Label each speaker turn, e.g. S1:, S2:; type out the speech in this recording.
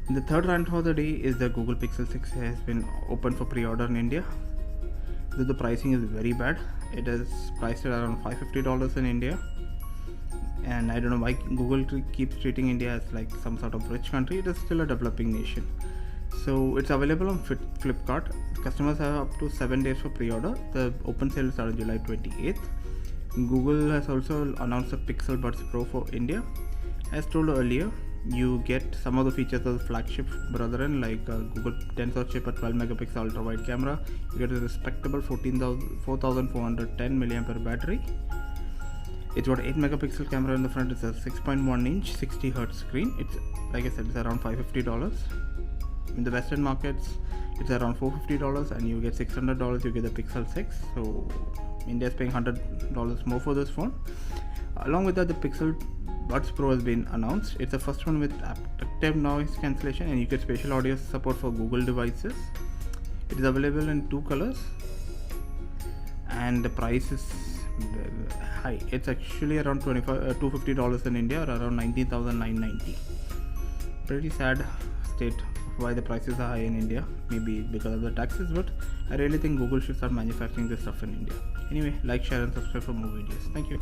S1: The third rant for the day is the Google Pixel 6 has been open for pre-order in India. Though the pricing is very bad, it is priced at around $550 in India, and I don't know why Google keeps treating India as like some sort of rich country. It is still a developing nation. So it's available on Flipkart. Customers have up to 7 days for pre-order. The open sale will start on July 28th. Google has also announced a Pixel Buds Pro for India. As told earlier, you get some of the features of the flagship brethren like Google Tensor chip, a 12 megapixel ultra wide camera. You get a respectable 4410 milliampere battery. It's got 8 megapixel camera in the front. It's a 6.1 inch 60 Hz screen. It's, like I said, it's around $550. In the Western markets, it's around $450, and you get $600. You get the Pixel 6. So India is paying $100 more for this phone. Along with that, the Pixel Buds Pro has been announced. It's the first one with Active Noise Cancellation, and you get spatial audio support for Google devices. It is available in 2 colors, and the price is high. It's actually around $250 in India, or around $19,990. Pretty sad state why the prices are high in India, maybe because of the taxes, but I really think Google should start manufacturing this stuff in India. Anyway, like, share and subscribe for more videos. Thank you.